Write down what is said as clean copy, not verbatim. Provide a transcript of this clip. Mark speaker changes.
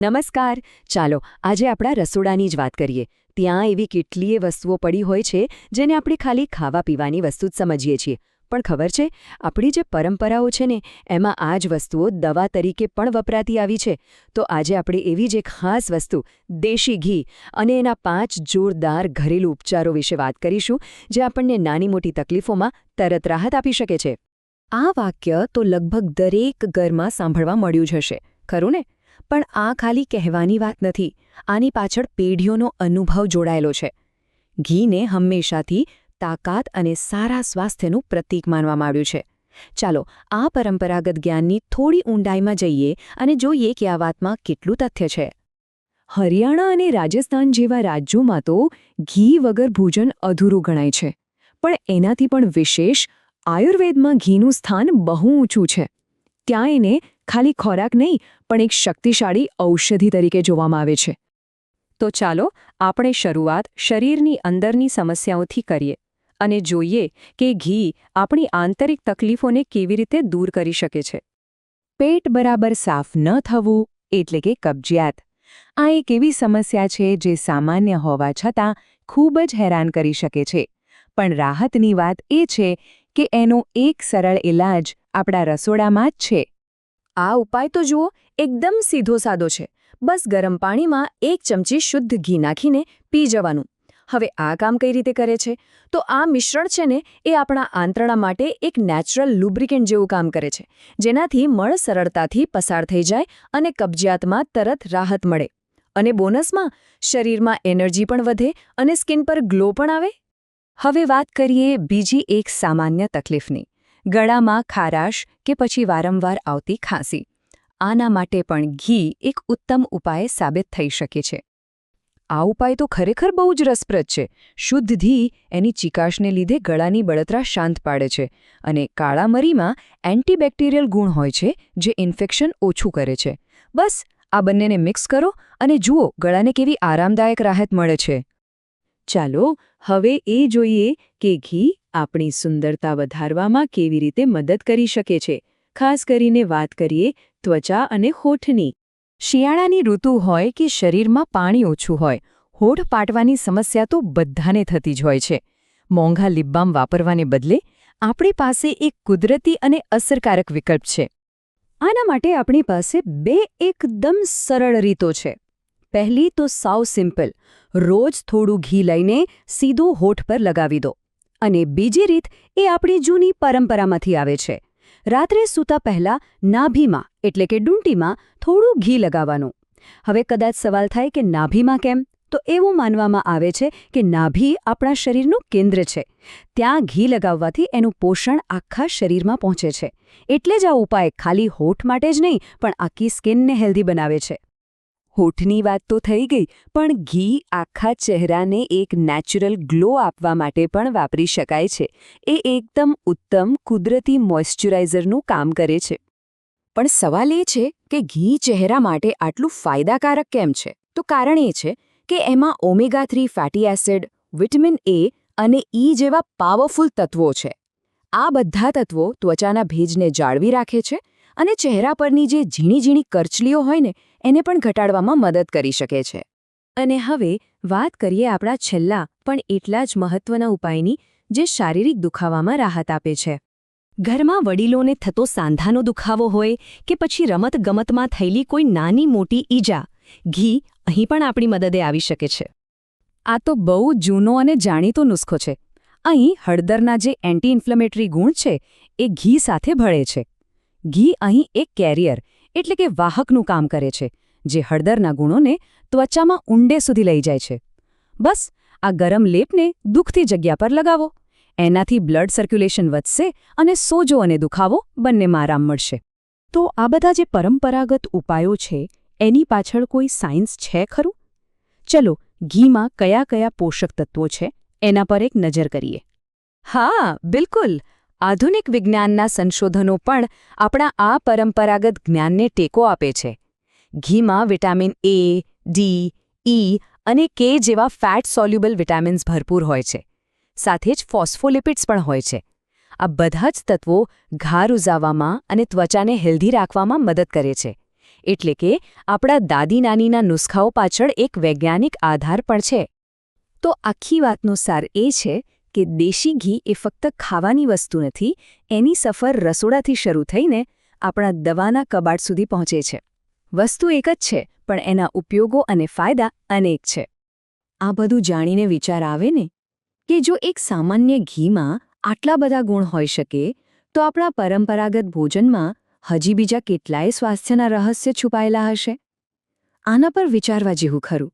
Speaker 1: નમસ્કાર. ચાલો આજે આપણા રસોડાની જ વાત કરીએ. ત્યાં એવી કેટલીય વસ્તુઓ પડી હોય છે જેને આપણે ખાલી ખાવા પીવાની વસ્તુ જ સમજીએ છીએ. પણ ખબર છે, આપણી જે પરંપરાઓ છે ને એમાં આ જ વસ્તુઓ દવા તરીકે પણ વપરાતી આવી છે. તો આજે આપણે એવી જ એક ખાસ વસ્તુ દેશી ઘી અને એના 5 જોરદાર ઘરેલું ઉપચારો વિશે વાત કરીશું, જે આપણને નાની મોટી તકલીફોમાં તરત રાહત આપી શકે છે. આ વાક્ય તો લગભગ દરેક ઘરમાં સાંભળવા મળ્યું જ હશે, ખરું ને? પણ આ ખાલી કહેવાની વાત નથી. આની પાછળ પેઢીઓનો અનુભવ જોડાયેલો છે. ઘીને હંમેશાથી તાકાત અને સારા સ્વાસ્થ્યનું પ્રતીક માનવામાં આવ્યું છે. ચાલો આ પરંપરાગત જ્ઞાનની થોડી ઊંડાઈમાં જઈએ અને જોઈએ કે આ વાતમાં કેટલું તથ્ય છે. હરિયાણા અને રાજસ્થાન જેવા રાજ્યોમાં તો ઘી વગર ભોજન અધૂરું ગણાય છે. પણ એનાથી પણ વિશેષ આયુર્વેદમાં ઘીનું સ્થાન બહુ ઊંચું છે. ત્યાં એને ખાલી ખોરાક નહીં પણ એક શક્તિશાળી ઔષધિ તરીકે જોવામાં આવે છે. તો ચાલો આપણે શરૂઆત શરીરની અંદરની સમસ્યાઓથી કરીએ અને જોઈએ કે ઘી આપણી આંતરિક તકલીફોને કેવી રીતે દૂર કરી શકે છે. પેટ બરાબર સાફ ન થવું એટલે કે કબજિયાત. આ એક એવી સમસ્યા છે જે સામાન્ય હોવા છતાં ખૂબ જ હેરાન કરી શકે છે. પણ રાહતની વાત એ છે કે એનો એક સરળ ઇલાજ આપણા રસોડામાં જ છે. આ ઉપાય તો જુઓ, એકદમ સીધો સાદો છે. બસ ગરમ પાણીમાં 1 ચમચી શુદ્ધ ઘી નાખીને પી જવાનું. હવે આ કામ કઈ રીતે કરે છે? તો આ મિશ્રણ છે ને એ આપણા આંતરડા માટે એક નેચરલ લુબ્રિકેન્ટ જેવું કામ કરે છે, જેનાથી મળ સરળતાથી પસાર થઈ જાય અને કબજિયાતમાં તરત રાહત મળે. અને બોનસમાં શરીરમાં એનર્જી પણ વધે અને સ્કિન પર ગ્લો પણ આવે. હવે વાત કરીએ બીજી એક સામાન્ય તકલીફની, ગળામાં ખારાશ કે પછી વારંવાર આવતી ખાંસી. આના માટે પણ ઘી એક ઉત્તમ ઉપાય સાબિત થઈ શકે છે. આ ઉપાય તો ખરેખર બહુ જ રસપ્રદ છે. શુદ્ધ ઘી એની ચીકાશને લીધે ગળાની બળતરા શાંત પાડે છે અને કાળા મરીમાં એન્ટીબેક્ટેરિયલ ગુણ હોય છે જે ઇન્ફેક્શન ઓછું કરે છે. બસ આ બંનેને મિક્સ કરો અને જુઓ ગળાને કેવી આરામદાયક રાહત મળે છે. ચાલો હવે એ જોઈએ કે ઘી આપણી સુંદરતા વધારવામાં કેવી રીતે મદદ કરી શકે છે. ખાસ કરીને વાત કરીએ ત્વચા અને હોઠની. શિયાળાની ઋતુ હોય કે શરીરમાં પાણી ઓછું હોય, હોઠ પાટવાની સમસ્યા તો બધાને થતી જ હોય છે. મોંઘા લિપ બામ વાપરવાને બદલે આપણી પાસે એક કુદરતી અને અસરકારક વિકલ્પ છે. આના માટે આપણી પાસે 2 એકદમ સરળ રીતો છે. પહેલી તો સાવ સિમ્પલ, રોજ થોડું ઘી લઈને સીધું હોઠ પર લગાવી દો. અને બીજી રીત એ આપણી જૂની પરંપરામાંથી આવે છે. રાત્રે સૂતા પહેલા નાભીમાં એટલે કે ડૂંટીમાં થોડું ઘી લગાવવાનું. હવે કદાચ સવાલ થાય કે નાભીમાં કેમ? તો એવું માનવામાં આવે છે કે નાભી આપણા શરીરનું કેન્દ્ર છે. ત્યાં ઘી લગાવવાથી એનું પોષણ આખા શરીરમાં પહોંચે છે. એટલે જ આ ઉપાય ખાલી હોઠ માટે જ નહીં પણ આખી સ્કિનને હેલ્ધી બનાવે છે. હોઠની વાત તો થઈ ગઈ, પણ ઘી આખા ચહેરાને એક નેચરલ ગ્લો આપવા માટે પણ વાપરી શકાય છે. એ એકદમ ઉત્તમ કુદરતી મોઇશ્ચરાઇઝરનું કામ કરે છે. પણ સવાલ એ છે કે ઘી ચહેરા માટે આટલું ફાયદાકારક કેમ છે? તો કારણ એ છે કે એમાં ઓમેગા-3 ફેટી એસિડ, વિટામિન એ અને ઈ જેવા પાવરફુલ તત્વો છે. આ બધા તત્વો ત્વચાના ભેજને જાળવી રાખે છે અને ચહેરા પરની જે ઝીણી ઝીણી કરચલીઓ હોય ને એને પણ ઘટાડવામાં મદદ કરી શકે છે. અને હવે વાત કરીએ આપણા છેલ્લા પણ એટલા જ મહત્વના ઉપાયની, જે શારીરિક દુખાવામાં રાહત આપે છે. ઘરમાં વડીલોને થતો સાંધાનો દુખાવો હોય કે પછી રમત-ગમતમાં થયેલી કોઈ નાની મોટી ઈજા, ઘી અહીં પણ આપણી મદદે આવી શકે છે. આ તો બહુ જૂનો અને જાણીતો નુસ્ખો છે. અહીં હળદરના જે એન્ટી ઇન્ફ્લેમેટરી ગુણ છે એ ઘી સાથે ભળે છે. ઘી અહીં એક કેરિયર એટલે કે વાહકનું કામ કરે છે, જે હળદરના ગુણોને ત્વચામાં ઊંડે સુધી લઈ જાય છે. બસ આ ગરમ લેપને દુખતી જગ્યા પર લગાવો. એનાથી બ્લડ સર્ક્યુલેશન વધશે અને સોજો અને દુખાવો બંનેમાં આરામ મળશે. તો આ બધા જે પરંપરાગત ઉપાયો છે એની પાછળ કોઈ સાયન્સ છે ખરું? ચલો ઘીમાં કયા કયા પોષક તત્વો છે એના પર એક નજર કરીએ. હા, બિલકુલ. આધુનિક વિજ્ઞાનના સંશોધનો પણ આપણા આ પરંપરાગત જ્ઞાનને ટેકો આપે છે. ઘીમાં વિટામિન એ, ડી, ઈ અને કે જેવા ફેટ સોલ્યુબલ વિટામિન્સ ભરપૂર હોય છે. સાથે જ ફોસ્ફોલિપિડ્સ પણ હોય છે. આ બધા જ તત્વો ઘા રૂઝાવવામાં અને ત્વચાને હેલ્ધી રાખવામાં મદદ કરે છે. એટલે કે આપણા દાદી નાનીના નુસ્ખાઓ પાછળ એક વૈજ્ઞાનિક આધાર પણ છે. તો આખી વાતનો સાર એ છે કે દેશી ઘી એ ફક્ત ખાવાની વસ્તુ નથી, એની સફર રસોડાથી શરૂ થઈને આપણા દવાના કબાટ સુધી પહોંચે છે. વસ્તુ એક જ છે, પણ એના ઉપયોગો અને ફાયદા અનેક છે. આ બધું જાણીને વિચાર આવે ને કે જો એક સામાન્ય ઘીમાં આટલા બધા ગુણ હોઈ શકે, તો આપણા પરંપરાગત ભોજનમાં હજી બીજા કેટલાય સ્વાસ્થ્યના રહસ્ય છુપાયેલા હશે. આના પર વિચારવા જેવું ખરું.